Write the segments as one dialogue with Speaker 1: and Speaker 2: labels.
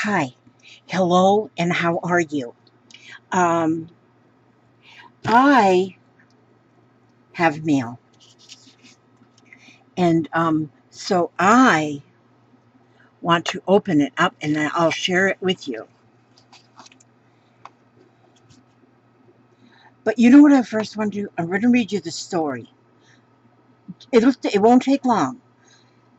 Speaker 1: Hi, hello, and how are you? Um, I have mail, and so I want to open it up, and then I'll share it with you. But you know what I first want to do? I'm going to read you the story. It won't take long.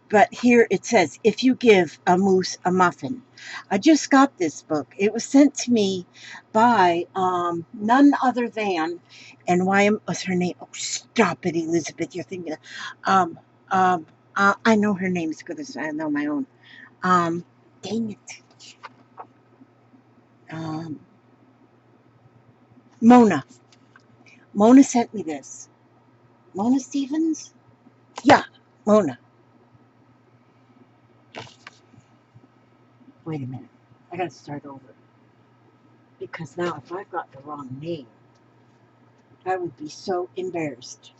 Speaker 1: But here it says, if you give a moose a muffin. I just got this book. It was sent to me by none other than, and why was her name? Oh, stop it, Elizabeth. You're thinking, um, I know her name as good as I know my own. Um, Dang it. Um, Mona. Mona sent me this. Mona Stevens? Yeah, Mona. Wait a minute. I got to start over. Because now if I've got the wrong name, I would be so embarrassed.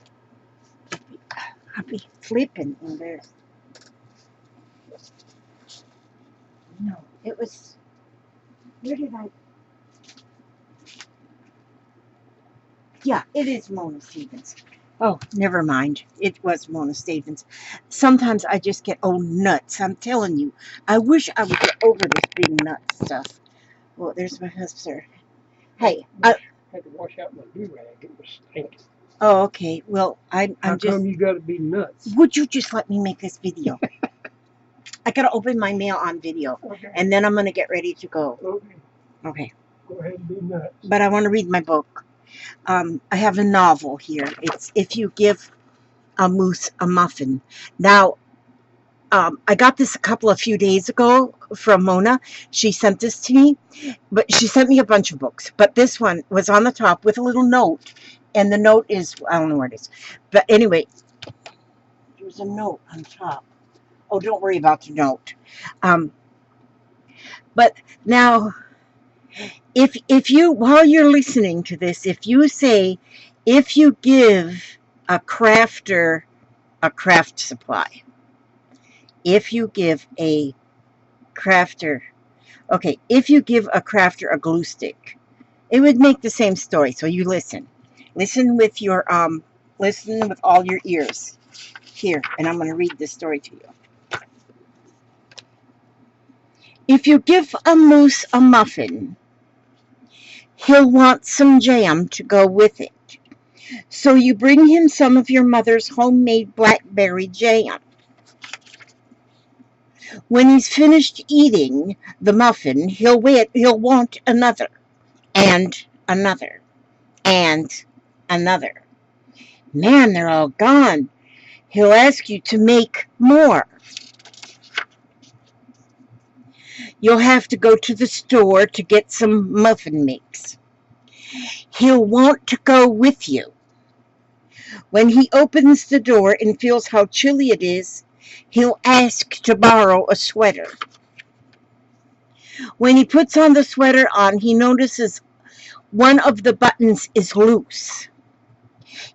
Speaker 1: I'd be flipping embarrassed. No, it was. Where did I? Yeah, it is Mona Stevens. Oh, never mind. It was Mona Stevens. Sometimes I just get nuts. I'm telling you. I wish I would get over this being nuts stuff. Well, there's my husband. Hey,
Speaker 2: I had to wash out my do rag. It was stinking.
Speaker 1: Oh, okay. Well, I'm
Speaker 2: How
Speaker 1: just.
Speaker 2: come you got to be nuts?
Speaker 1: Would you just let me make this video? I gotta open my mail on video,
Speaker 2: Okay.
Speaker 1: and then I'm gonna get ready to go.
Speaker 2: Okay.
Speaker 1: Okay.
Speaker 2: Go ahead and be nuts.
Speaker 1: But I want to read my book. I have a novel here. It's If You Give a Moose a Muffin. Now, I got this a few days ago from Mona. She sent this to me, but she sent me a bunch of books. But this one was on the top with a little note, and the note is, I don't know where it is. But anyway, there's a note on top. Oh, don't worry about the note. But now, if you, while you're listening to this, if you say, if you give a crafter a craft supply, if you give a crafter, okay, if you give a crafter a glue stick, it would make the same story. So you listen with your listen with all your ears here, and I'm going to read this story to you. If you give a moose a muffin, he'll want some jam to go with it. So you bring him some of your mother's homemade blackberry jam. When he's finished eating the muffin, he'll want another, and another, and another. Man, they're all gone. He'll ask you to make more. You'll have to go to the store to get some muffin mix. He'll want to go with you. When he opens the door and feels how chilly it is, he'll ask to borrow a sweater. When he puts on the sweater he notices one of the buttons is loose.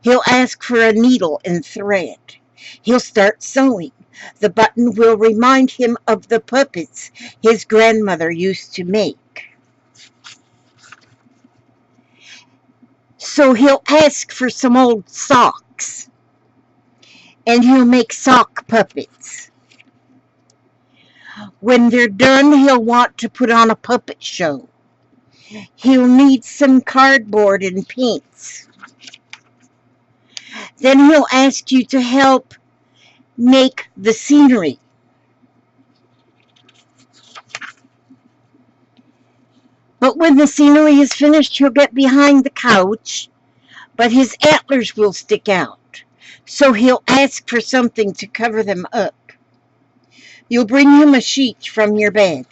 Speaker 1: He'll ask for a needle and thread. He'll start sewing. The button will remind him of the puppets his grandmother used to make. So he'll ask for some old socks, and he'll make sock puppets. When they're done, he'll want to put on a puppet show. He'll need some cardboard and paints. Then he'll ask you to help make the scenery. But when the scenery is finished, he'll get behind the couch, but his antlers will stick out. So he'll ask for something to cover them up. You'll bring him a sheet from your bed.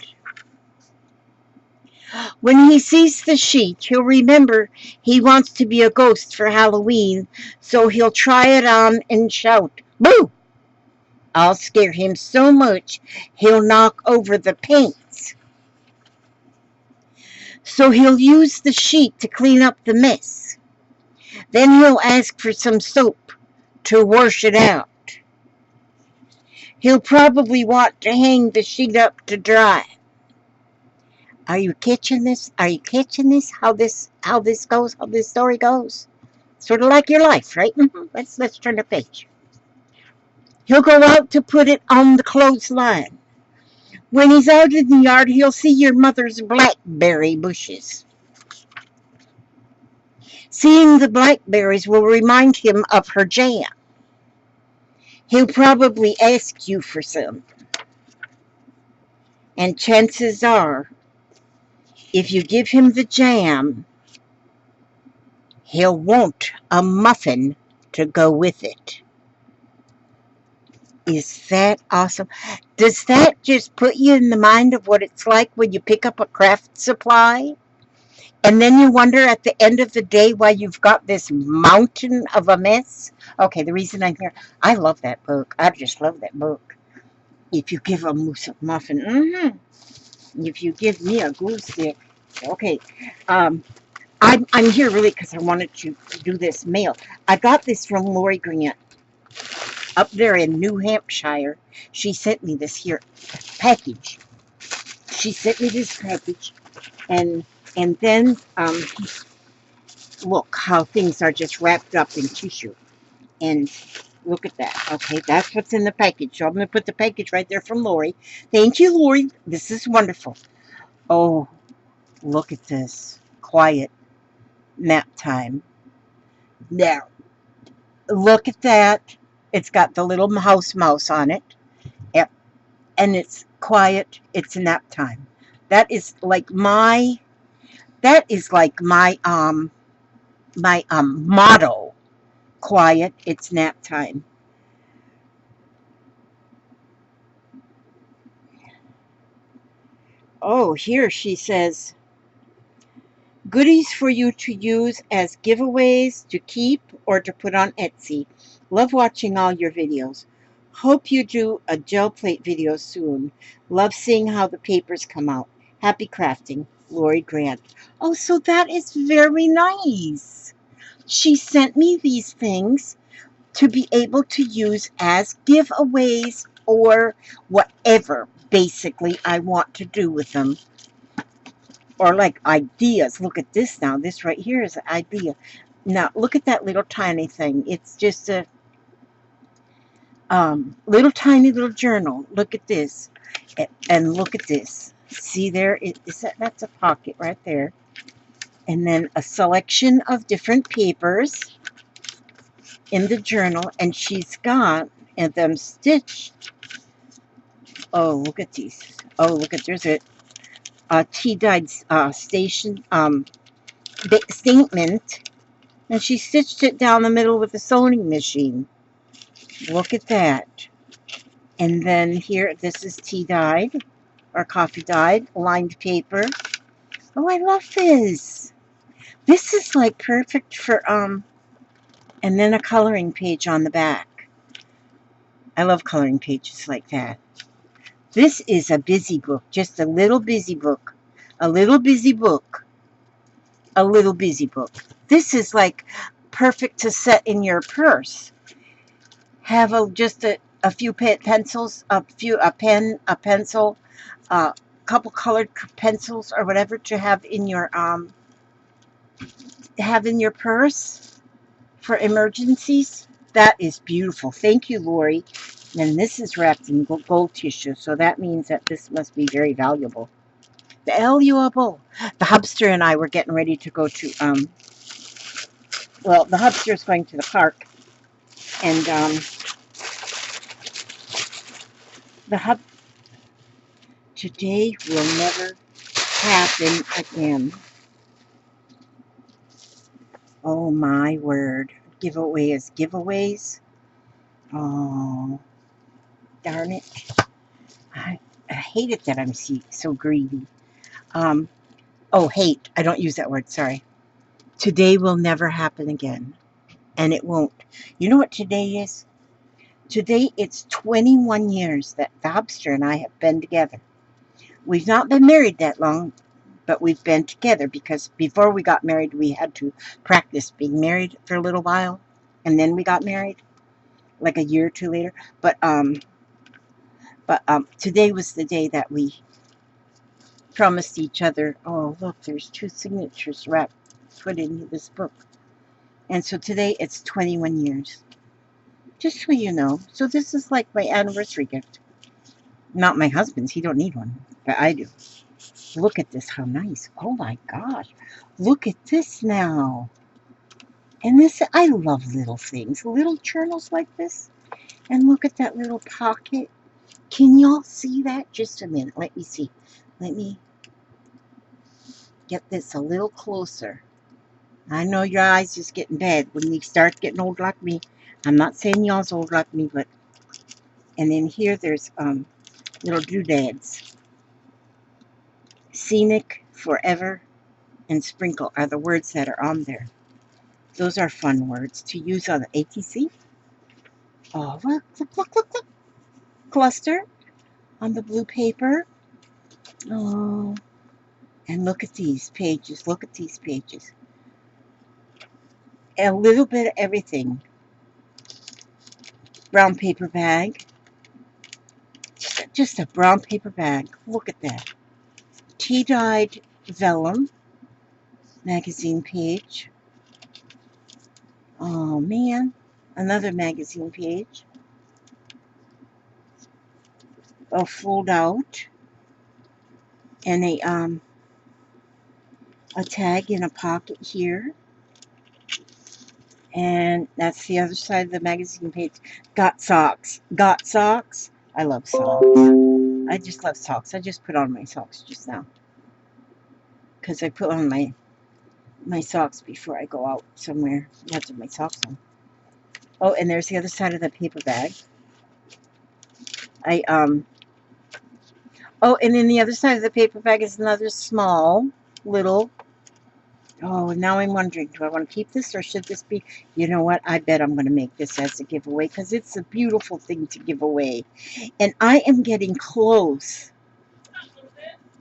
Speaker 1: When he sees the sheet, he'll remember he wants to be a ghost for Halloween, so he'll try it on and shout, "Boo!" I'll scare him so much he'll knock over the paints. So he'll use the sheet to clean up the mess. Then he'll ask for some soap to wash it out. He'll probably want to hang the sheet up to dry. Are you catching this? Are you catching this? How this goes? How this story goes? Sort of like your life, right? Let's turn the page. He'll go out to put it on the clothesline. When he's out in the yard, he'll see your mother's blackberry bushes. Seeing the blackberries will remind him of her jam. He'll probably ask you for some. And chances are, if you give him the jam, he'll want a muffin to go with it. Is that awesome? Does that just put you in the mind of what it's like when you pick up a craft supply? And then you wonder at the end of the day why you've got this mountain of a mess? Okay, the reason I'm here, I love that book. I just love that book. If you give a moose a muffin, if you give me a glue stick, okay. Um, I'm here really because I wanted to do this mail. I got this from Lori Grant up there in New Hampshire. She sent me this here package. She sent me this package, and then look how things are just wrapped up in tissue. And look at that. Okay, that's what's in the package. So I'm going to put the package right there from Lori. Thank you, Lori. This is wonderful. Oh, look at this. Quiet nap time. Now, look at that. It's got the little mouse on it. Yep. And it's quiet. It's nap time. That is like my motto. Quiet. It's nap time. Oh, here she says, goodies for you to use as giveaways, to keep, or to put on Etsy. Love watching all your videos. Hope you do a gel plate video soon. Love seeing how the papers come out. Happy crafting, Lori Grant. Oh, so that is very nice. She sent me these things to be able to use as giveaways or whatever basically I want to do with them. Or like ideas. Look at this now. This right here is an idea. Now look at that little tiny thing. It's just a little tiny little journal. Look at this, and look at this. See there? That's a pocket right there, and then a selection of different papers in the journal, and she's got them stitched. Oh, look at these. Oh, look at there's a tea-dyed station statement. And she stitched it down the middle with a sewing machine. Look at that. And then here, this is tea dyed or coffee dyed, lined paper. Oh, I love this. This is like perfect for, and then a coloring page on the back. I love coloring pages like that. This is a busy book, just a little busy book. A little busy book. A little busy book. This is like perfect to set in your purse. Have just a few pencils, a pen, a pencil, a couple colored pencils or whatever to have in your purse for emergencies. That is beautiful. Thank you, Lori. And this is wrapped in gold tissue, so that means that this must be very valuable. Valuable. The hubster and I were getting ready to go to the hubster is going to the park, and the hub today will never happen again. Oh my word. Giveaways. Oh, darn it. I hate it that I'm so greedy. Hate. I don't use that word. Sorry. Today will never happen again. And it won't. You know what today is? Today it's 21 years that the hubster and I have been together. We've not been married that long, but we've been together because before we got married, we had to practice being married for a little while, and then we got married, like a year or two later. But today was the day that we promised each other. Oh, look, there's 2 signatures put into this book. And so today it's 21 years. Just so you know. So this is like my anniversary gift. Not my husband's. He don't need one. But I do. Look at this. How nice. Oh my gosh. Look at this now. And this, I love little things. Little journals like this. And look at that little pocket. Can y'all see that? Just a minute. Let me see. Let me get this a little closer. I know your eyes just getting bad when you start getting old like me. I'm not saying y'all's old like me, but... And then here there's little doodads. Scenic, forever, and sprinkle are the words that are on there. Those are fun words to use on the ATC. Oh, look, look, look, look, look. Cluster on the blue paper. Oh, and look at these pages. Look at these pages. A little bit of everything. Brown paper bag. Just a brown paper bag. Look at that. Tea-dyed vellum magazine page. Oh man, another magazine page. A fold out and a tag in a pocket here. And that's the other side of the magazine page. Got socks. Got socks. I love socks. I just love socks. I just put on my socks just now. Because I put on my socks before I go out somewhere. I have to have my socks on. Oh, and there's the other side of the paper bag. Oh, and then the other side of the paper bag is another small little... Oh, now I'm wondering, do I want to keep this or should this be... You know what? I bet I'm going to make this as a giveaway because it's a beautiful thing to give away. And I am getting close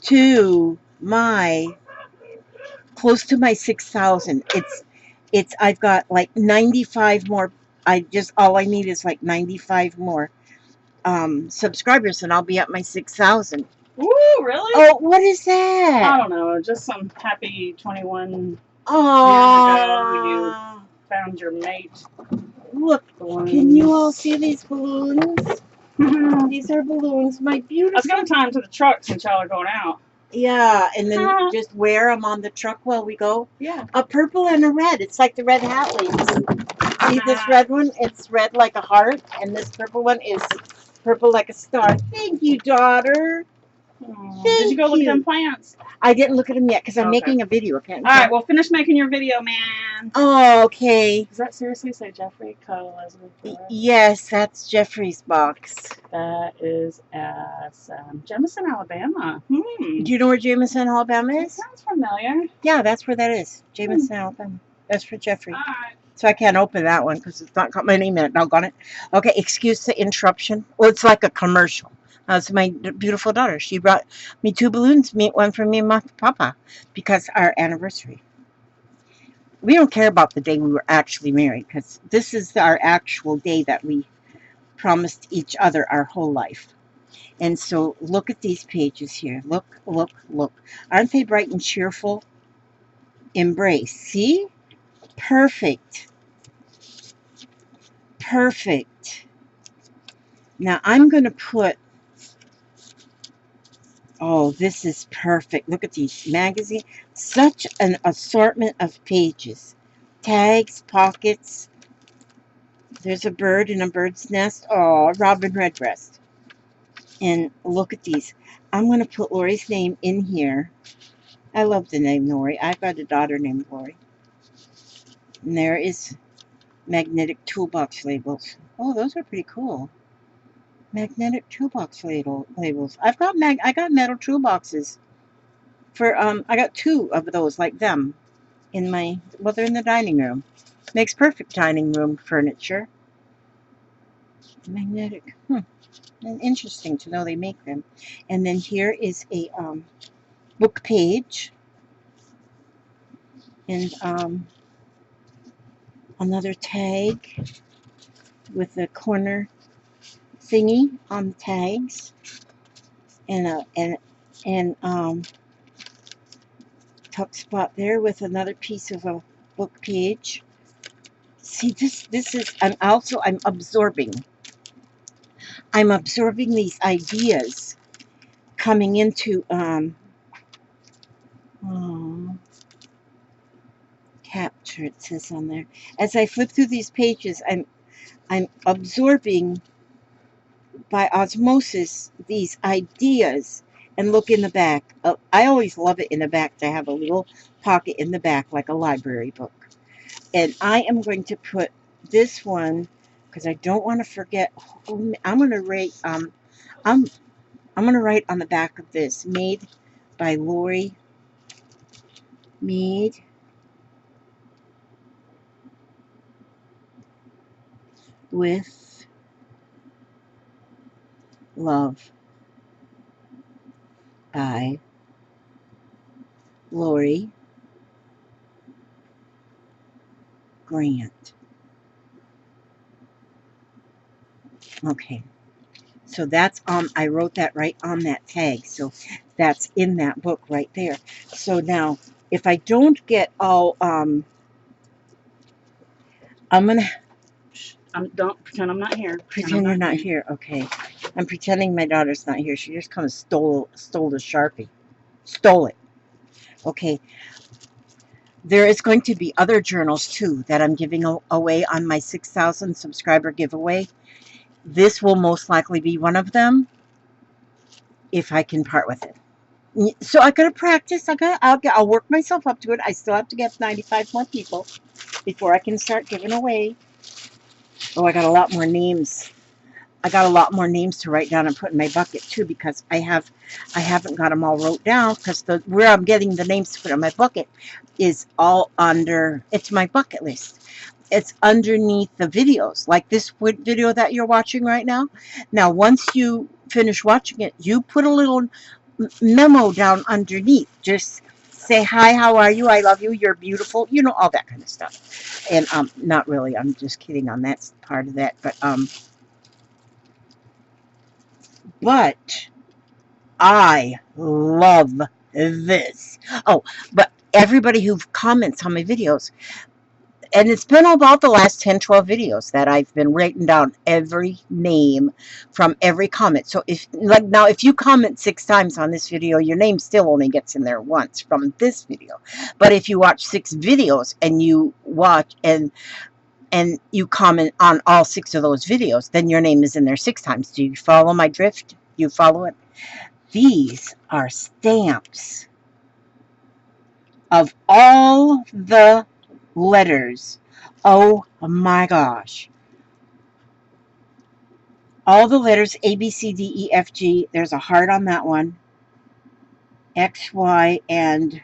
Speaker 1: to my 6,000. I've got like 95 more. All I need is like 95 more subscribers and I'll be at my 6,000.
Speaker 3: Ooh, really?
Speaker 1: Oh, what is that?
Speaker 3: I don't know. Just some happy 21
Speaker 1: Oh,
Speaker 3: years ago you found your mate.
Speaker 1: Look,
Speaker 3: balloons.
Speaker 1: Can you all see these balloons? These are balloons, my beautiful...
Speaker 3: I was going to tie them to the truck since y'all are going out.
Speaker 1: Yeah, and then just wear them on the truck while we go.
Speaker 3: Yeah.
Speaker 1: A purple and a red. It's like the red hat ladies. See this red one? It's red like a heart, and this purple one is purple like a star. Thank you, daughter.
Speaker 3: Did you go look at them plants?
Speaker 1: I didn't look at them yet because I'm making a video. Okay.
Speaker 3: All right, well, finish making your video, man.
Speaker 1: Oh, okay.
Speaker 3: Does that seriously say Jeffrey Co. Leslie?
Speaker 1: Yes, that's Jeffrey's box.
Speaker 3: That is at Jemison, Alabama.
Speaker 1: Do you know where Jamison, Alabama is?
Speaker 3: That sounds familiar.
Speaker 1: Yeah, that's where that is. Jamison, Alabama. That's for Jeffrey.
Speaker 3: All right.
Speaker 1: So I can't open that one because it's not got my name in it. Doggone it. Okay, excuse the interruption. Well, it's like a commercial. That's my beautiful daughter. She brought me 2 balloons, one for me and my papa, because our anniversary. We don't care about the day we were actually married because this is our actual day that we promised each other our whole life. And so look at these pages here. Look, look, look. Aren't they bright and cheerful? Embrace. See? Perfect. Perfect. Now I'm going to put... Oh, this is perfect. Look at these magazines. Such an assortment of pages. Tags, pockets. There's a bird in a bird's nest. Oh, robin redbreast. And look at these. I'm going to put Lori's name in here. I love the name Lori. I've got a daughter named Lori. And there is magnetic toolbox labels. Oh, those are pretty cool. Magnetic toolbox labels. I got metal toolboxes for I got 2 of those like them in my... Well, they're in the dining room. Makes perfect dining room furniture. Magnetic. And interesting to know they make them. And then here is a book page and another tag with a corner thingy on the tags and tuck spot there with another piece of a book page. See, this is, I'm absorbing. I'm absorbing these ideas coming into, oh, capture, it says on there. As I flip through these pages, I'm absorbing by osmosis these ideas. And look in the back. I always love it in the back to have a little pocket in the back like a library book. And I am going to put this one because I don't want to forget. I'm going to write. I'm going to write on the back of this, made by Lori. Made with love by Lori Grant. Okay. So that's I wrote that right on that tag. So that's in that book right there. So now if I don't get all I'm gonna
Speaker 3: Don't pretend I'm not here.
Speaker 1: pretend you're not here. Okay. I'm pretending my daughter's not here. She just kind of stole the Sharpie. Stole it. Okay. There is going to be other journals too that I'm giving away on my 6,000 subscriber giveaway. This will most likely be one of them if I can part with it. So I gotta practice. I'll work myself up to it. I still have to get 95 more people before I can start giving away. Oh, I got a lot more names. I got a lot more names to write down and put in my bucket too because I haven't got them all wrote down because where I'm getting the names to put in my bucket is all under. It's my bucket list. It's underneath the videos, like this video that you're watching right now. Now, once you finish watching it, you put a little memo down underneath. Just say, hi, how are you? I love you. You're beautiful. You know, all that kind of stuff. And not really. I'm just kidding on that part of that. But I love this. Oh, but everybody who comments on my videos, and it's been about the last 10, 12 videos that I've been writing down every name from every comment. So if you comment 6 times on this video, your name still only gets in there once from this video. But if you watch 6 videos and you watch and you comment on all 6 of those videos, then your name is in there 6 times. Do you follow my drift? You follow it? These are stamps of all the letters. Oh my gosh. All the letters A, B, C, D, E, F, G. There's a heart on that one. X, Y, and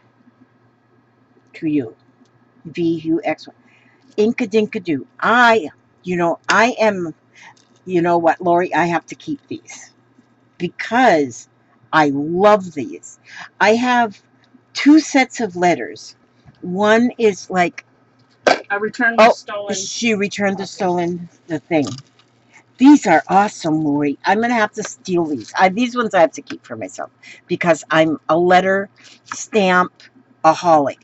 Speaker 1: to you. V, U, X, Y. Inka-dinka-doo. I am, you know what, Lori, I have to keep these because I love these. I have 2 sets of letters. One is like,
Speaker 3: I returned the stolen.
Speaker 1: she returned the thing. These are awesome, Lori. I'm going to have to steal these. These ones I have to keep for myself because I'm a letter stamp aholic.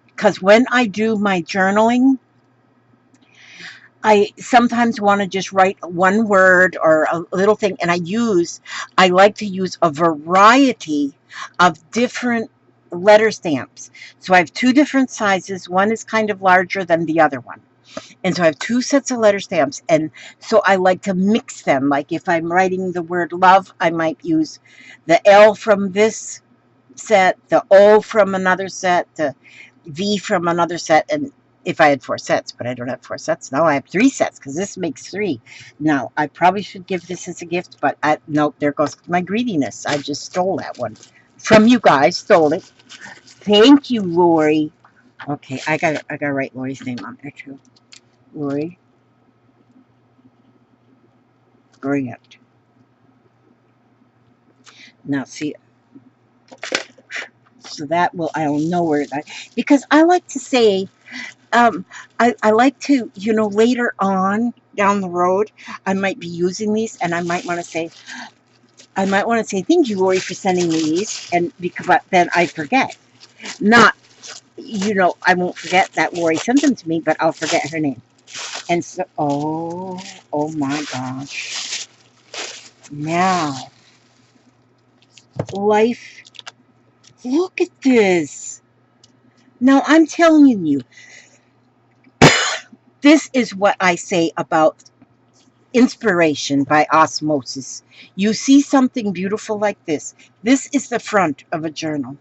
Speaker 1: Because when I do my journaling, I sometimes want to just write one word or a little thing, and I like to use a variety of different letter stamps. So I have 2 different sizes. One is kind of larger than the other one. And so I have 2 sets of letter stamps. And so I like to mix them. Like if I'm writing the word love, I might use the L from this set, the O from another set, the V from another set. And if I had 4 sets, but I don't have 4 sets. No, I have 3 sets because this makes 3. Now, I probably should give this as a gift, but nope, there goes my greediness. I just stole that one from you guys. Stole it. Thank you, Lori. Okay, I gotta write Lori's name on there too. Lori Grant. Now see, so that I'll know where that, because I like to say, I like to, later on down the road, I might be using these, and I might want to say, thank you, Lori, for sending me these, but then I forget. Not you know, I won't forget that Lori sent them to me, but I'll forget her name. And so, oh my gosh. Now, life, look at this. Now, I'm telling you, this is what I say about inspiration by osmosis. You see something beautiful like this. This is the front of a journal.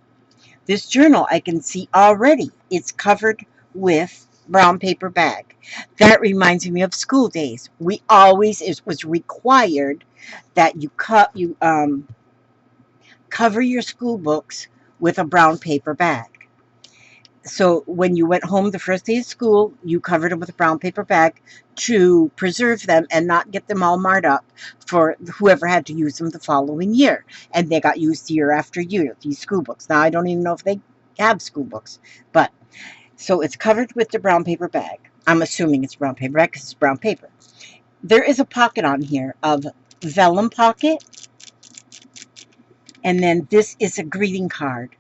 Speaker 1: This journal I can see already. It's covered with brown paper bag. That reminds me of school days. We always, it was required that you cover your school books with a brown paper bag. So when you went home the first day of school, you covered them with a brown paper bag to preserve them and not get them all marred up for whoever had to use them the following year. And they got used year after year, these school books. Now, I don't even know if they have school books, but so it's covered with the brown paper bag. I'm assuming it's brown paper bag because it's brown paper. There is a pocket on here of vellum pocket, and then this is a greeting card.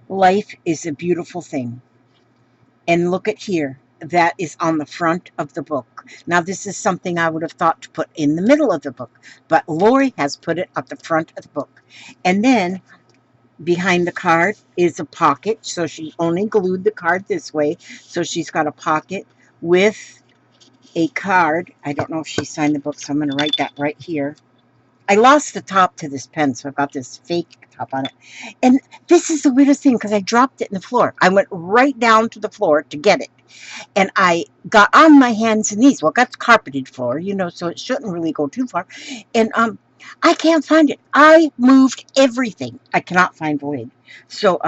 Speaker 1: Life is a beautiful thing. And look at here. That is on the front of the book. Now, this is something I would have thought to put in the middle of the book, but Lori has put it at the front of the book. And then behind the card is a pocket. So she only glued the card this way. So she's got a pocket with a card. I don't know if she signed the book, so I'm going to write that right here. I lost the top to this pen, so I've got this fake top on it. And this is the weirdest thing because I dropped it in the floor. I went right down to the floor to get it. And I got on my hands and knees. Well, that's carpeted floor, you know, so it shouldn't really go too far. And I can't find it. I moved everything. I cannot find the lid. So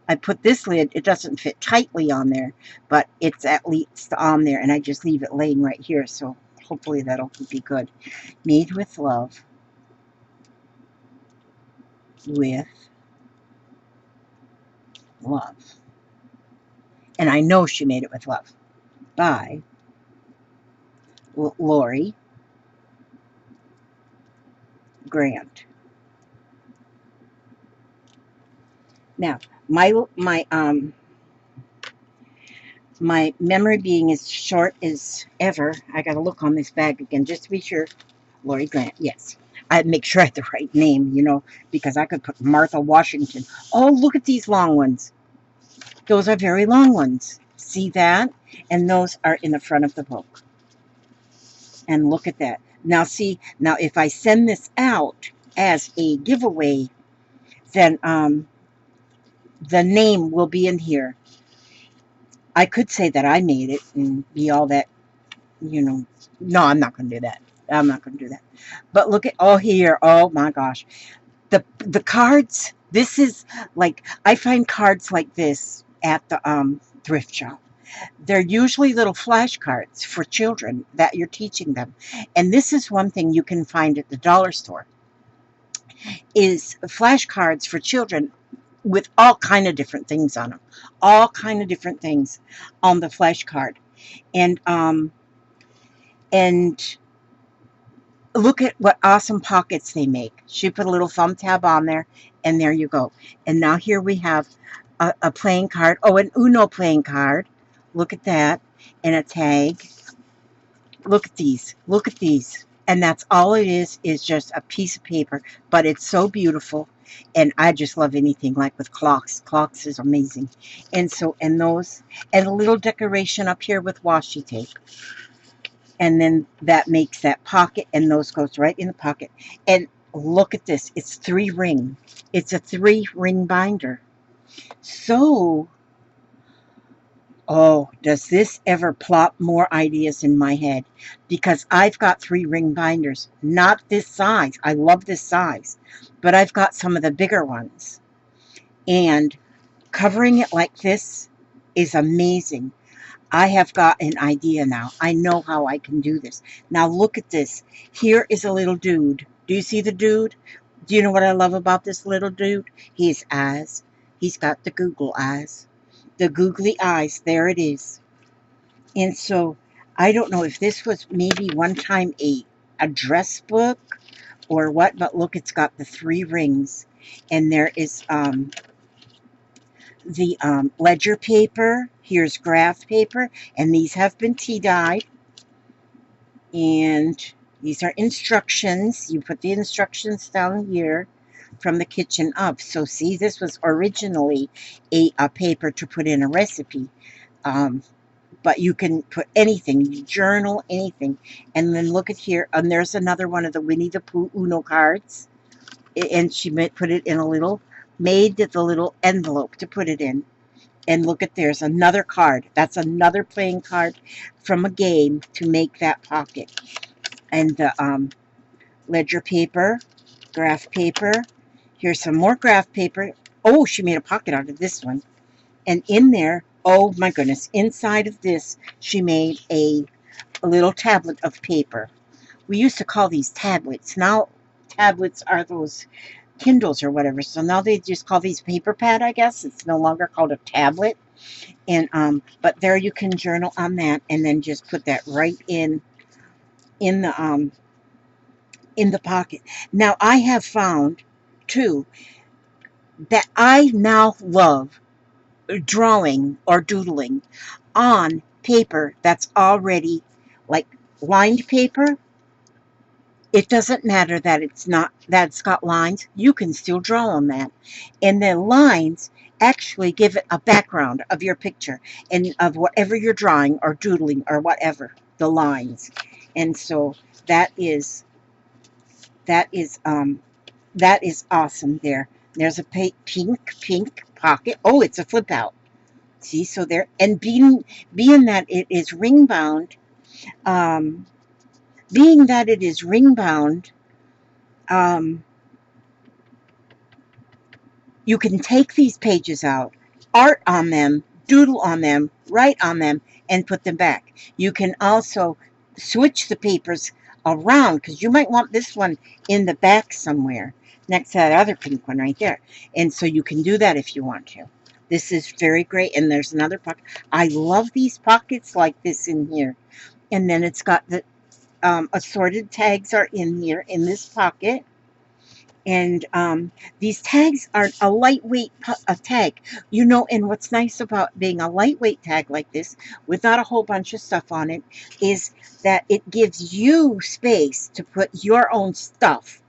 Speaker 1: I put this lid. It doesn't fit tightly on there, but it's at least on there. And I just leave it laying right here. So hopefully that'll be good. Made with love. With love. And I know she made it with love. By Lori Grant. Now, my memory being as short as ever, I got to look on this bag again just to be sure. Lori Grant, yes. I'd make sure I had the right name, you know, because I could put Martha Washington. Oh, look at these long ones. Those are very long ones. See that? And those are in the front of the book. And look at that. Now, see, now if I send this out as a giveaway, then the name will be in here. I could say that I made it and be all that, you know. No, I'm not going to do that. I'm not going to do that. But look at, oh, here. Oh, my gosh. The cards, this is like, I find cards like this at the thrift shop. They're usually little flashcards for children that you're teaching them. And this is one thing you can find at the dollar store, is flashcards for children with all kind of different things on them. All kind of different things on the flashcard. And look at what awesome pockets they make. She put a little thumb tab on there, and there you go. And now here we have a playing card. Oh, an Uno playing card. Look at that. And a tag. Look at these. Look at these. And that's all it is just a piece of paper. But it's so beautiful. And I just love anything like with clocks. Clocks is amazing. And so, and those, and a little decoration up here with washi tape. And then that makes that pocket, and those goes right in the pocket. And look at this. It's 3 ring. It's a 3 ring binder. So, oh, does this ever plop more ideas in my head? Because I've got 3 ring binders. Not this size. I love this size. But I've got some of the bigger ones. And covering it like this is amazing. I have got an idea now. I know how I can do this. Now look at this. Here is a little dude. Do you see the dude? Do you know what I love about this little dude? His eyes. He's got the Google eyes. The googly eyes. There it is. And so I don't know if this was maybe one time a dress book or what, but look, it's got the 3 rings. And there is the ledger paper. Here's graph paper, and these have been tea dyed. And these are instructions. You put the instructions down here from the kitchen up. So see, this was originally a paper to put in a recipe. But you can put anything, you journal anything. And then look at here, and there's another one of the Winnie the Pooh Uno cards. And she put it in a little, made the little envelope to put it in. And look at, there's another card. That's another playing card from a game to make that pocket. And the ledger paper, graph paper. Here's some more graph paper. Oh, she made a pocket out of this one. And in there, oh my goodness, inside of this, she made a little tablet of paper. We used to call these tablets. Now, tablets are those Kindles or whatever. So now they just call these paper pad, I guess. It's no longer called a tablet. And but there you can journal on that, and then just put that right in the pocket. Now I have found too that I now love drawing or doodling on paper that's already like lined paper. It doesn't matter that it's got lines. You can still draw on that. And the lines actually give it a background of your picture and of whatever you're drawing or doodling or whatever, the lines. And so that is awesome there. There's a pink pocket. Oh, it's a flip out. See, so there, and being that it is ring bound, um, being that it is ring bound, you can take these pages out, art on them, doodle on them, write on them, and put them back. You can also switch the papers around because you might want this one in the back somewhere next to that other pink one right there. And so you can do that if you want to. This is very great. And there's another pocket. I love these pockets like this in here. And then it's got the assorted tags are in here in this pocket. And these tags are a lightweight tag. You know, and what's nice about being a lightweight tag like this, with not a whole bunch of stuff on it, is that it gives you space to put your own stuff.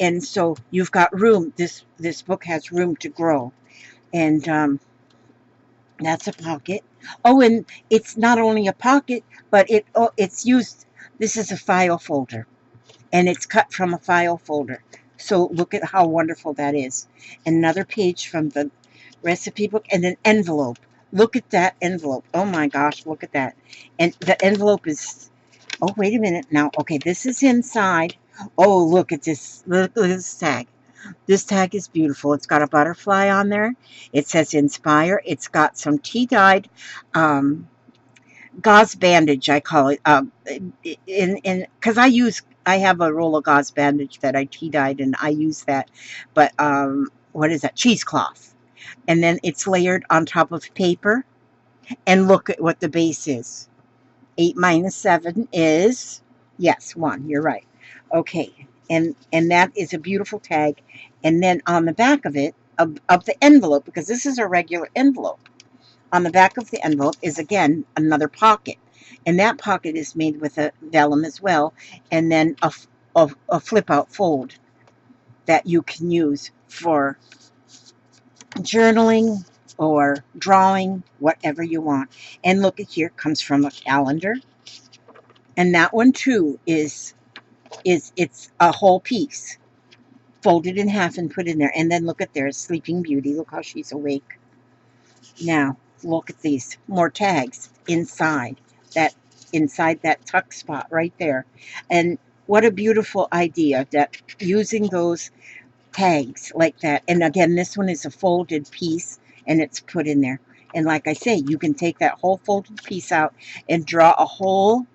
Speaker 1: And so you've got room. This book has room to grow. And that's a pocket. Oh, and it's not only a pocket, but it's used. This is a file folder, and it's cut from a file folder. So look at how wonderful that is. Another page from the recipe book and an envelope. Look at that envelope. Oh my gosh, look at that. And the envelope is, oh, wait a minute now. Okay, this is inside. Oh, look at this. Look at this tag. This tag is beautiful. It's got a butterfly on there. It says inspire. It's got some tea-dyed gauze bandage, I call it. Because I have a roll of gauze bandage that I tea-dyed, and I use that. But what is that? Cheesecloth. And then it's layered on top of paper. And look at what the base is. 8 minus 7 is, yes, 1. You're right. Okay. And that is a beautiful tag. And then on the back of it, of the envelope, because this is a regular envelope, on the back of the envelope is, again, another pocket. And that pocket is made with a vellum as well. And then a flip-out fold that you can use for journaling or drawing, whatever you want. And look at here, comes from a calendar. And that one, too, it's a whole piece folded in half and put in there. And then look at there, Sleeping Beauty. Look how she's awake. Now, look at these more tags inside that tuck spot right there. And what a beautiful idea that using those tags like that. And again, this one is a folded piece and it's put in there. And like I say, you can take that whole folded piece out and draw a whole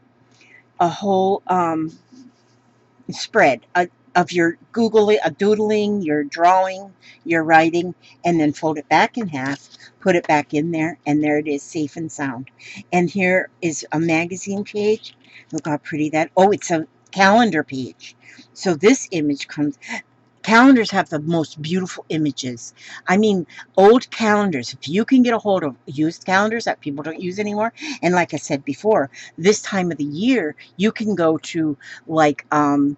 Speaker 1: spread of your doodling, your drawing, your writing, and then fold it back in half, put it back in there, and there it is, safe and sound. And here is a magazine page. Look how pretty that, oh, it's a calendar page. So this image comes, Calendars have the most beautiful images. I mean, old calendars, if you can get a hold of used calendars that people don't use anymore, and like I said before, this time of the year, you can go to like the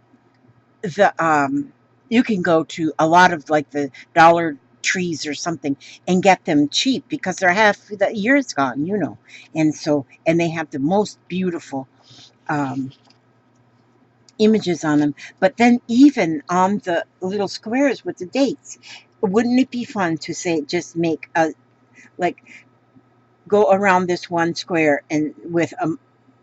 Speaker 1: you can go to a lot of like the Dollar Trees or something and get them cheap because they're half the year's gone, you know. And so, and they have the most beautiful um, images on them. But then even on the little squares with the dates, wouldn't it be fun to say just make a like go around this one square and with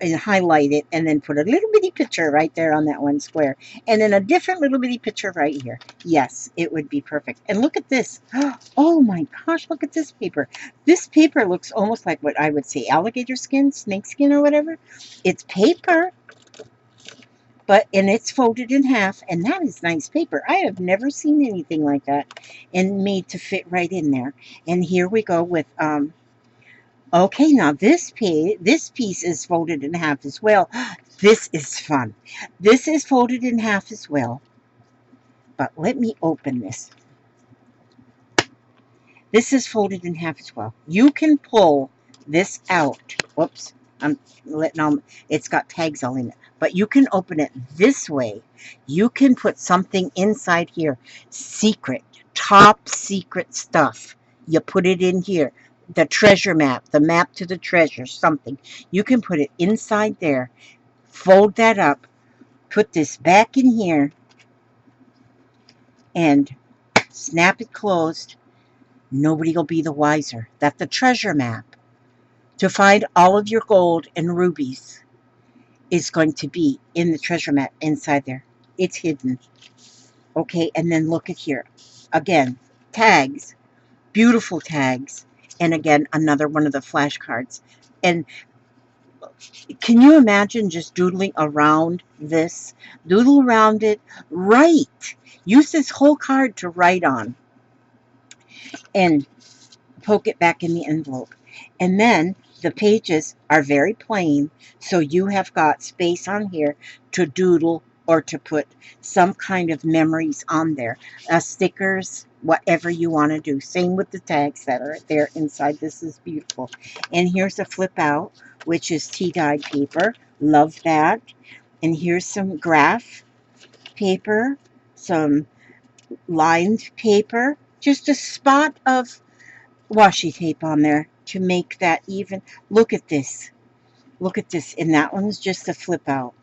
Speaker 1: and highlight it and then put a little bitty picture right there on that one square and then a different little bitty picture right here. Yes, it would be perfect. And look at this. Oh my gosh, look at this paper. This paper looks almost like what I would say alligator skin, snake skin or whatever. It's paper, and it's folded in half, and that is nice paper. I have never seen anything like that and made to fit right in there. And here we go with okay, now this piece is folded in half as well. This is fun. This is folded in half as well. But let me open this. This is folded in half as well. You can pull this out. Whoops. I'm letting all, it's got tags all in it. But you can open it this way. You can put something inside here. Secret. Top secret stuff. You put it in here. The treasure map. The map to the treasure. Something. You can put it inside there. Fold that up. Put this back in here. And snap it closed. Nobody will be the wiser that the treasure map to find all of your gold and rubies is going to be in the treasure map inside there. It's hidden. Okay, and then look at here. Again, tags, beautiful tags, and again, another one of the flashcards. And can you imagine just doodling around this? Doodle around it, write. Use this whole card to write on. And poke it back in the envelope. And then the pages are very plain, so you have got space on here to doodle or to put some kind of memories on there. Stickers, whatever you want to do. Same with the tags that are there inside. This is beautiful. And here's a flip out, which is tea-dyed paper. Love that. And here's some graph paper, some lined paper, just a spot of washi tape on there to make that even. Look at this. Look at this. And that one's just a flip out.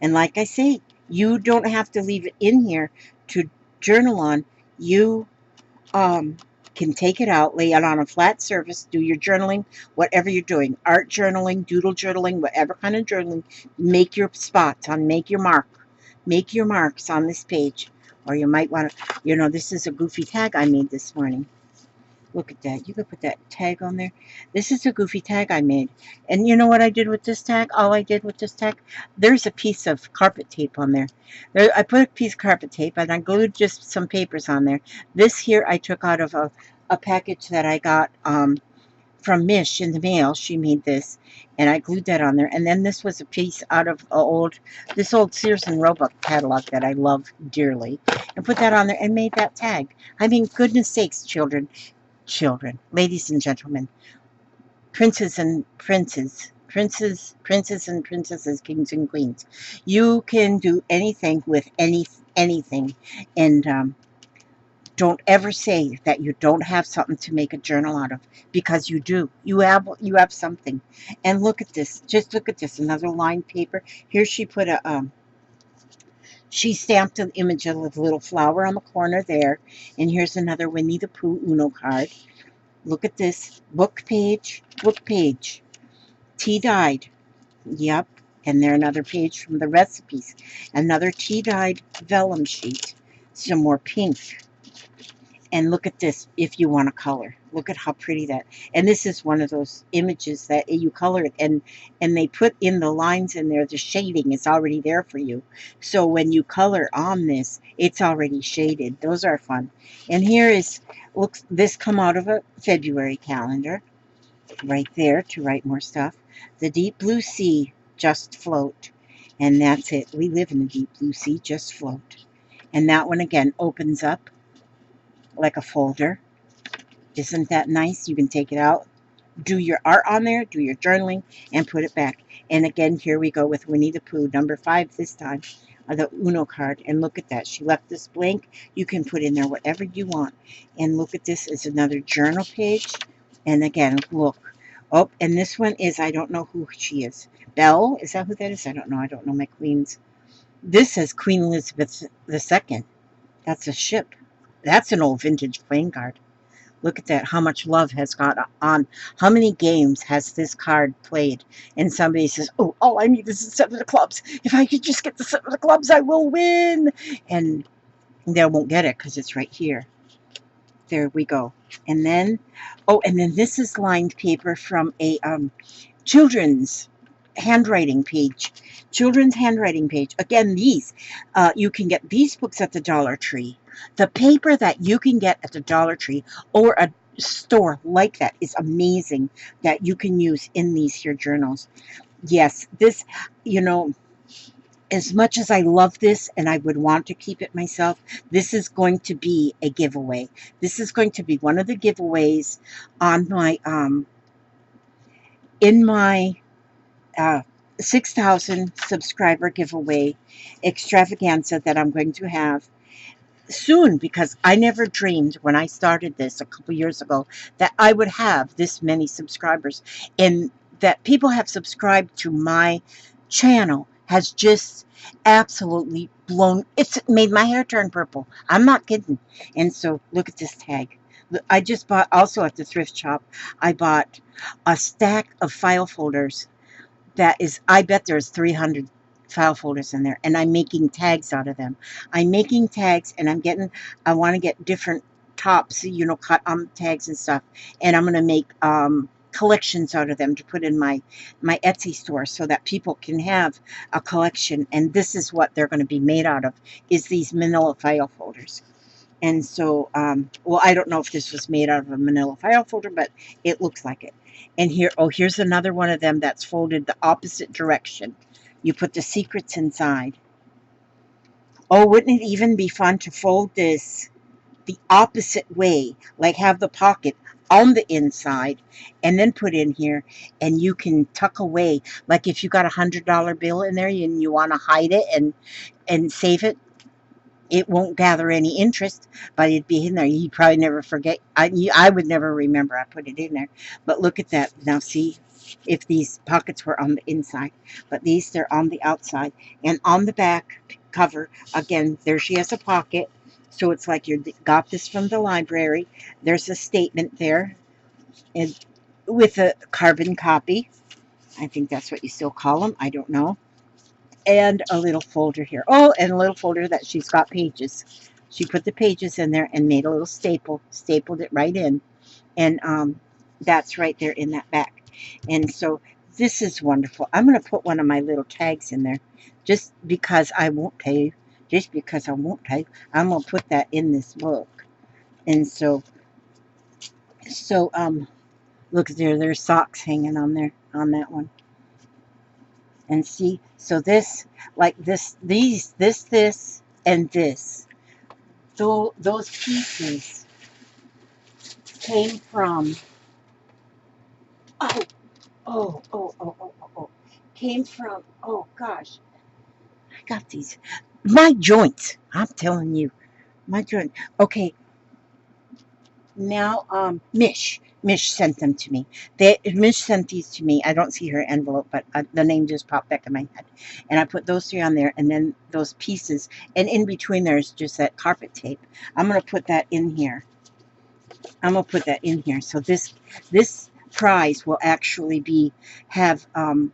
Speaker 1: And like I say, you don't have to leave it in here to journal on. You can take it out, lay it on a flat surface, do your journaling, whatever you're doing. Art journaling, doodle journaling, whatever kind of journaling. Make your spots on, make your mark. Make your marks on this page. Or you might want to, you know, this is a goofy tag I made this morning. Look at that. You could put that tag on there. This is a goofy tag I made. And you know what I did with this tag? All I did with this tag? There's a piece of carpet tape on there. I put a piece of carpet tape and I glued just some papers on there. This here I took out of a package that I got from Mish in the mail. She made this. And I glued that on there. And then this was a piece out of this old Sears and Roebuck catalog that I love dearly. And put that on there and made that tag. I mean, goodness sakes, children, ladies and gentlemen, princes and princes, princes and princesses, kings and queens. You can do anything with anything. And don't ever say that you don't have something to make a journal out of, because you do. You have something. And look at this. Just look at this. Another lined paper. Here she put she stamped an image of a little flower on the corner there. And here's another Winnie the Pooh Uno card. Look at this. Book page. Tea dyed. Yep. And there another page from the recipes. Another tea dyed vellum sheet. Some more pink. And look at this if you want to color. Look at how pretty that. And this is one of those images that you color it and they put in the lines in there. The shading is already there for you. So when you color on this, it's already shaded. Those are fun. And here is, looks, this come out of a February calendar. Right there to write more stuff. The deep blue sea, just float. And that's it. We live in the deep blue sea, just float. And that one again opens up like a folder. Isn't that nice? You can take it out, do your art on there, do your journaling, and put it back. And again, here we go with Winnie the Pooh, number 5 this time, the Uno card. And look at that. She left this blank. You can put in there whatever you want. And look at this is another journal page. And again, look. Oh, and this one is, I don't know who she is. Belle? Is that who that is? I don't know. I don't know my queens. This says Queen Elizabeth II. That's a ship. That's an old vintage playing card. Look at that, how much love has got on. How many games has this card played? And somebody says, oh, all I need is the 7 of clubs. If I could just get the 7 of clubs, I will win. And they won't get it because it's right here. There we go. And then, oh, and then this is lined paper from a children's handwriting page. Children's handwriting page. Again, these, you can get these books at the Dollar Tree. The paper that you can get at the Dollar Tree or a store like that is amazing that you can use in these here journals. Yes, this, you know, as much as I love this and I would want to keep it myself, this is going to be a giveaway. This is going to be one of the giveaways on my, in my 6,000 subscriber giveaway extravaganza that I'm going to have soon, because I never dreamed when I started this a couple years ago that I would have this many subscribers, and that people have subscribed to my channel has just absolutely it's made my hair turn purple. I'm not kidding. And so look at this tag. I just bought, also at the thrift shop, I bought a stack of file folders that is, I bet there's 300 file folders in there, and I'm making tags out of them. I'm making tags, and I want to get different tops, you know, cut on tags and stuff, and I'm going to make collections out of them to put in my Etsy store so that people can have a collection. And this is what they're going to be made out of, is these manila file folders. And so, well, I don't know if this was made out of a manila file folder, but it looks like it. And here, oh, here's another one of them that's folded the opposite direction. You put the secrets inside. Oh, wouldn't it even be fun to fold this the opposite way, like have the pocket on the inside and then put in here, and you can tuck away, like if you got $100 bill in there and you want to hide it and save it. It won't gather any interest, but it'd be in there. You'd probably never forget. I would never remember I put it in there. But look at that. Now see, if these pockets were on the inside, but these, they're on the outside. And on the back cover, again, there she has a pocket. So it's like you got this from the library. There's a statement there, and with a carbon copy. I think that's what you still call them. I don't know. And a little folder here. Oh, and a little folder that she's got pages. She put the pages in there and made a little stapled it right in. And that's right there in that back. And so this is wonderful. I'm going to put one of my little tags in there just because I won't tell you. Just because I won't tell you. I'm going to put that in this book. And so look there. There's socks hanging on there, on that one. And see, so this, like this, this, and this, those pieces came from, came from, oh gosh, I got these, my joints, I'm telling you, my joint. Okay, now, Mish sent them to me. Mish sent these to me. I don't see her envelope, but the name just popped back in my head. And I put those 3 on there, and then those pieces. And in between there's just that carpet tape. I'm going to put that in here. I'm going to put that in here. So this prize will actually have, and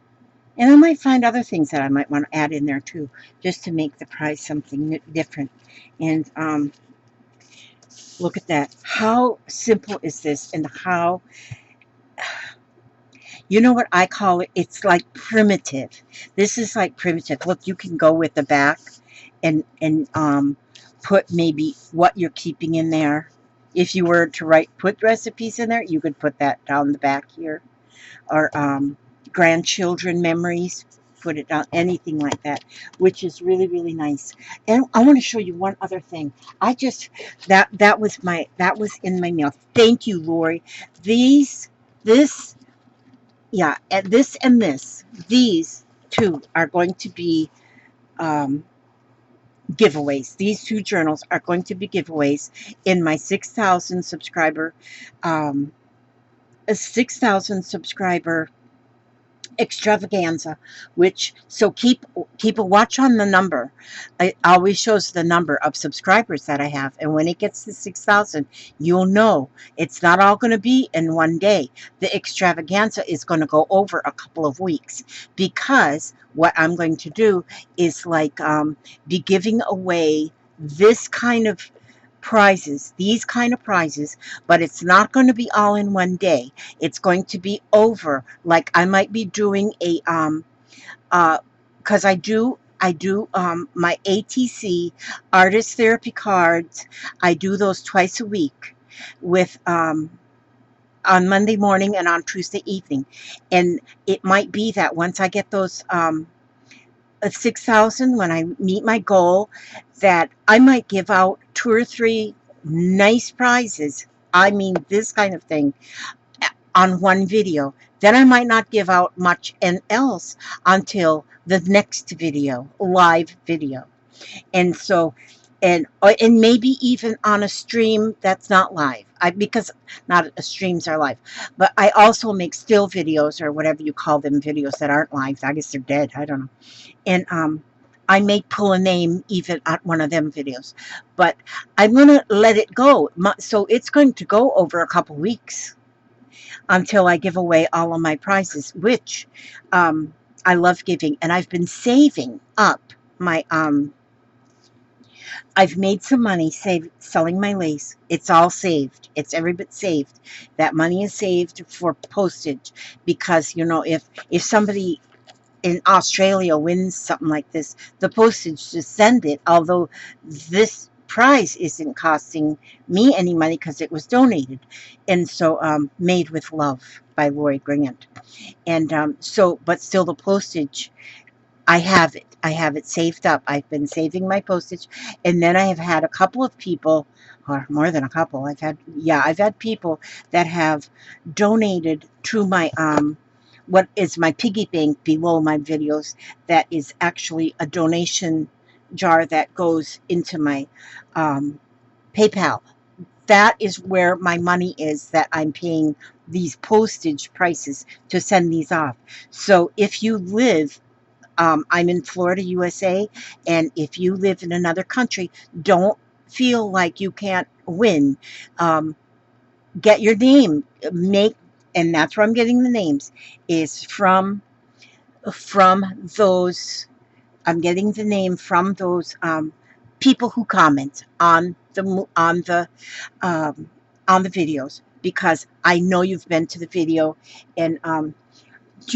Speaker 1: I might find other things that I might want to add in there too, just to make the prize something different. And, look at that. How simple is this? And how, you know what I call it? It's like primitive. This is like primitive. Look, you can go with the back and put maybe what you're keeping in there. If you were to put recipes in there, you could put that down the back here. Or grandchildren memories. put it on anything like that, which is really, really nice. And I want to show you one other thing. I just that was in my mail. Thank you, Lori. This and this, these two are going to be um, giveaways. These two journals are going to be giveaways in my 6,000 subscriber, um, a 6,000 subscriber extravaganza, which so keep a watch on the number. It always shows the number of subscribers that I have, and when it gets to 6,000, you'll know it's not all going to be in one day. The extravaganza is going to go over a couple of weeks, because what I'm going to do is be giving away this kind of these kind of prizes, but it's not going to be all in one day. It's going to be over. Like I might be doing a because I do my ATC artist therapy cards. I do those twice a week with on Monday morning and on Tuesday evening, and it might be that once I get those 6,000, when I meet my goal, that I might give out 2 or 3 nice prizes. I mean, this kind of thing on one video. Then I might not give out much else until the next video, live video. And so, and maybe even on a stream that's not live. Because not streams are live, but I also make still videos, or whatever you call them, videos that aren't live. I guess they're dead. I don't know. And I may pull a name even at one of them videos, but I'm gonna let it go. So it's going to go over a couple weeks until I give away all of my prizes, which I love giving, and I've been saving up my I've made some money selling my lace. It's all saved. It's every bit saved. That money is saved for postage, because if somebody in Australia wins something like this, the postage to send it, although this prize isn't costing me any money because it was donated. And so Made with Love by Lori Grant. And but still the postage, I have it. I have it saved up. I've been saving my postage. And then I have had a couple of people, or more than a couple. I've had people that have donated to my what is my piggy bank below my videos. That is actually a donation jar that goes into my PayPal. That is where my money is, that I'm paying these postage prices to send these off. So if you live, I'm in Florida, USA, and if you live in another country, don't feel like you can't win. Get your name, and that's where I'm getting the names, is from those. I'm getting the name from those people who comment um, on the videos, because I know you've been to the video. And do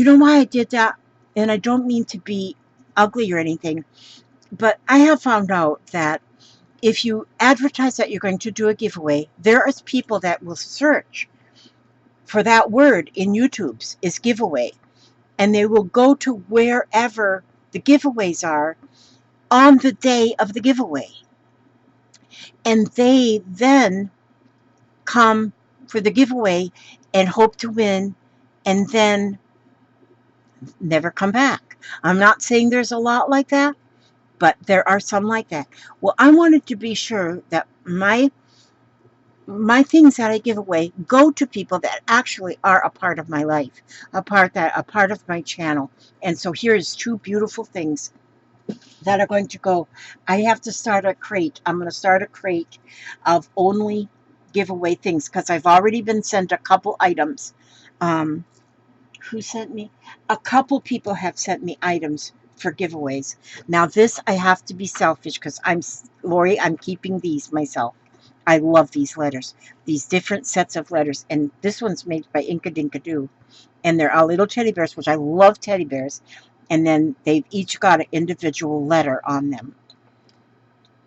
Speaker 1: you know why I did that? And I don't mean to be ugly or anything, but I have found out that if you advertise that you're going to do a giveaway, there are people that will search for that word in YouTube's is giveaway, and they will go to wherever the giveaways are on the day of the giveaway, and they then come for the giveaway and hope to win, and then never come back. I'm not saying there's a lot like that, but there are some like that. Well, I wanted to be sure that my things that I give away go to people that actually are a part of my life, a part of my channel. And so here's 2 beautiful things that are going to go. I have to start a crate. I'm going to start a crate of only giveaway things, because I've already been sent a couple items. Who sent me? A couple people have sent me items for giveaways. Now this, I have to be selfish, because Lori, I'm keeping these myself. I love these letters, these different sets of letters, and this one's made by Inka Dinka Doo, and they're all little teddy bears, which I love teddy bears, and then they've each got an individual letter on them,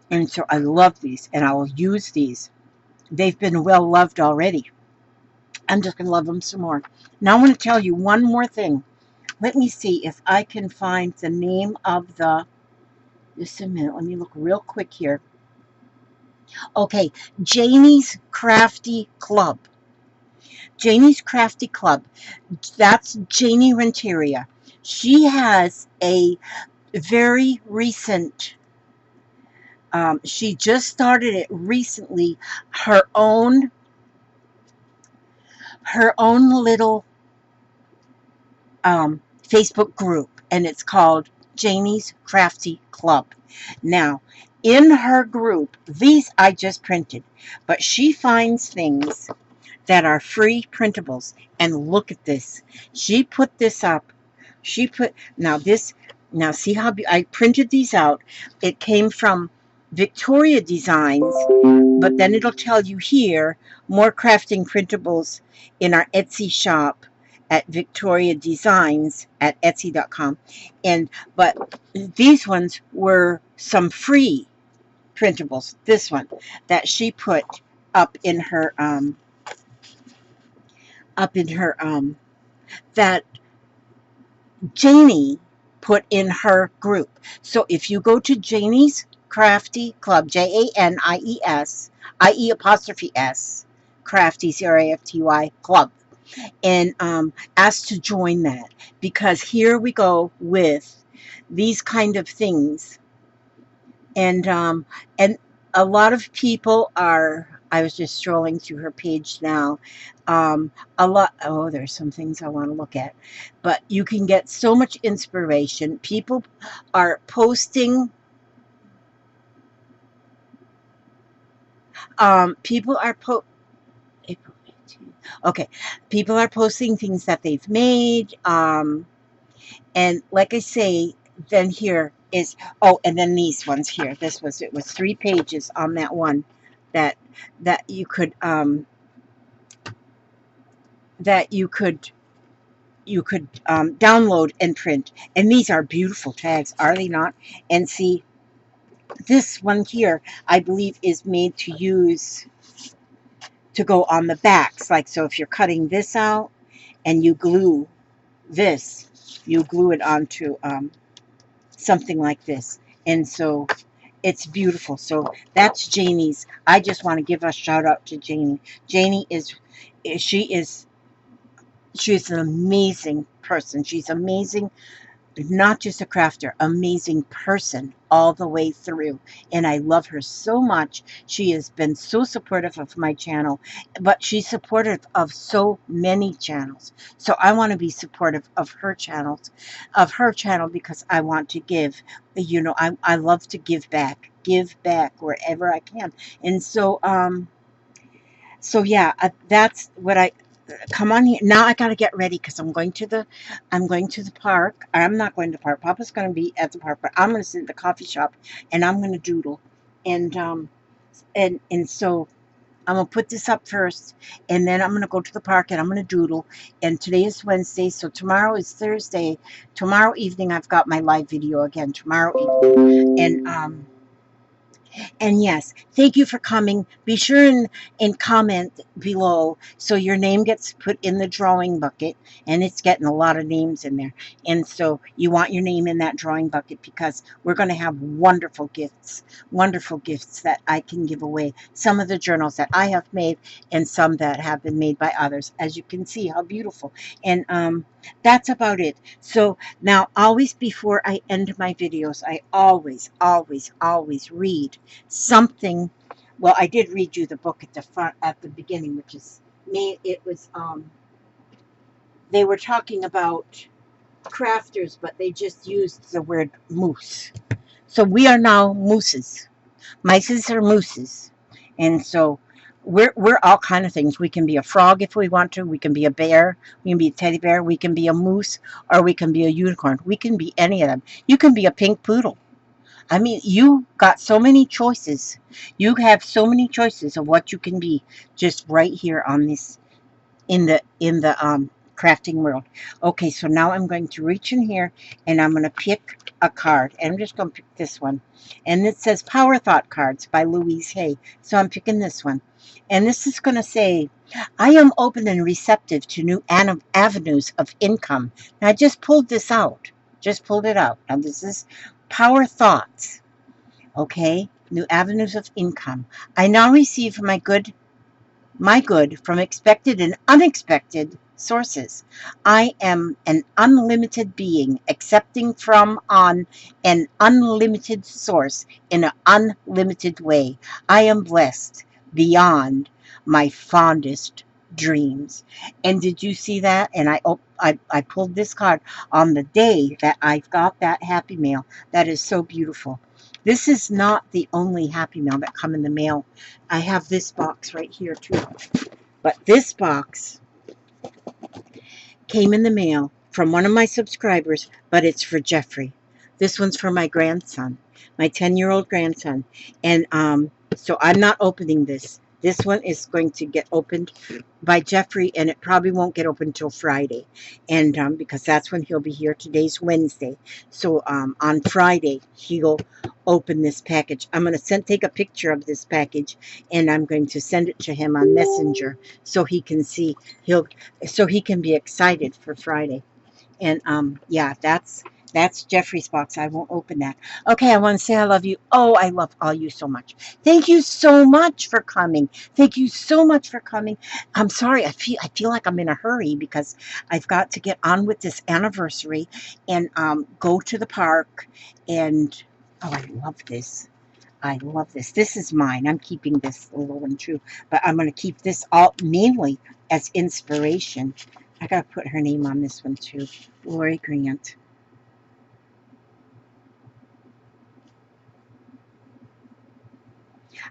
Speaker 1: and so I love these, and I will use these. They've been well loved already. I'm just going to love them some more. Now I want to tell you one more thing. Let me see if I can find the name of the, just a minute, let me look real quick here. Okay, Janie's Crafty Club. Janie's Crafty Club. That's Janie Renteria. She has a very recent, she just started it recently, her own little Facebook group, and it's called Janie's Crafty Club. Now, in her group, these I just printed, but she finds things that are free printables. And look at this. She put this up. Now see how I printed these out. It came from Victoria Designs, but then it'll tell you here more crafting printables in our Etsy shop at Victoria Designs at Etsy.com. But these ones were some free printables. This one that she put up in her that Janie put in her group. So if you go to Janie's Crafty Club, Janies, IE apostrophe S, Crafty, CRAFTY Club, and ask to join that, because here we go with these kind of things. And a lot of people are, I was just strolling through her page now, there's some things I want to look at, but you can get so much inspiration. People are posting, people are April 18th. Okay, people are posting things that they've made, and like I say, then here is, and then these ones here. It was 3 pages on that one that you could download and print. And these are beautiful tags, are they not? And see, this one here, I believe, is made to use to go on the backs. Like, so if you're cutting this out and you glue this, you glue it onto something like this. And so it's beautiful. So that's Janie's. I just want to give a shout out to Janie. Janie she's an amazing person. She's amazing, not just a crafter, amazing person all the way through. And I love her so much. She has been so supportive of my channel, but she's supportive of so many channels. So I want to be supportive of her channel, because I want to give. I love to give back wherever I can. And so yeah, that's what I come on here. Now I got to get ready, because I'm going to the park. I'm not going to the park. Papa's going to be at the park, but I'm going to sit at the coffee shop and I'm going to doodle. And so I'm going to put this up first, and then I'm going to go to the park and I'm going to doodle. And today is Wednesday, so tomorrow is Thursday. Tomorrow evening I've got my live video again tomorrow evening. And yes, thank you for coming. Be sure and comment below so your name gets put in the drawing bucket. And it's getting a lot of names in there. And so you want your name in that drawing bucket, because we're going to have wonderful gifts that I can give away. Some of the journals that I have made, and some that have been made by others. As you can see, how beautiful. And that's about it. So now, always before I end my videos, I always read something. Well, I did read you the book at the beginning, which is me. It was they were talking about crafters, but they just used the word moose. So we are now mooses. Mices are mooses. And so we're all kind of things. We can be a frog if we want to. We can be a bear. We can be a teddy bear. We can be a moose, or we can be a unicorn. We can be any of them. You can be a pink poodle. I mean, you got so many choices. You have so many choices of what you can be, just right here on this, in the crafting world. Okay, so now I'm going to reach in here and I'm going to pick a card. And I'm just going to pick this one. And it says Power Thought Cards by Louise Hay. So I'm picking this one. And this is going to say, I am open and receptive to new avenues of income. Now, I just pulled this out. Just pulled it out. Now, this is power thoughts. Okay? New avenues of income. I now receive my good from expected and unexpected sources. I am an unlimited being, accepting from on an unlimited source in an unlimited way. I am blessed beyond my fondest dreams. And did you see that? And I pulled this card on the day that I got that happy mail. That is so beautiful. This is not the only happy mail that come in the mail. I have this box right here too. But this box came in the mail from one of my subscribers, but it's for Jeffrey. This one's for my grandson, my 10-year-old grandson. And so I'm not opening this. This one is going to get opened by Jeffrey, and it probably won't get opened until Friday. And because that's when he'll be here. Today's Wednesday. So on Friday, he'll open this package. I'm going to take a picture of this package, and I'm going to send it to him on Messenger so he can see. So he can be excited for Friday. And yeah, that's Jeffrey's box. I won't open that. Okay, I want to say I love you. Oh, I love all you so much. Thank you so much for coming. Thank you so much for coming. I'm sorry. I feel like I'm in a hurry because I've got to get on with this anniversary and go to the park. And oh, I love this. I love this. This is mine. I'm keeping this little one too, but I'm going to keep this all mainly as inspiration. I got to put her name on this one too. Lori Grant.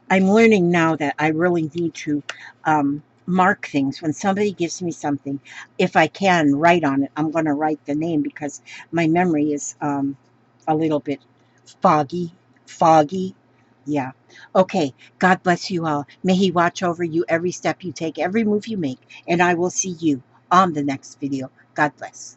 Speaker 1: I'm learning now that I really need to mark things. When somebody gives me something, if I can write on it, I'm going to write the name because my memory is a little bit foggy. Yeah. Okay. God bless you all. May He watch over you every step you take, every move you make. And I will see you on the next video. God bless.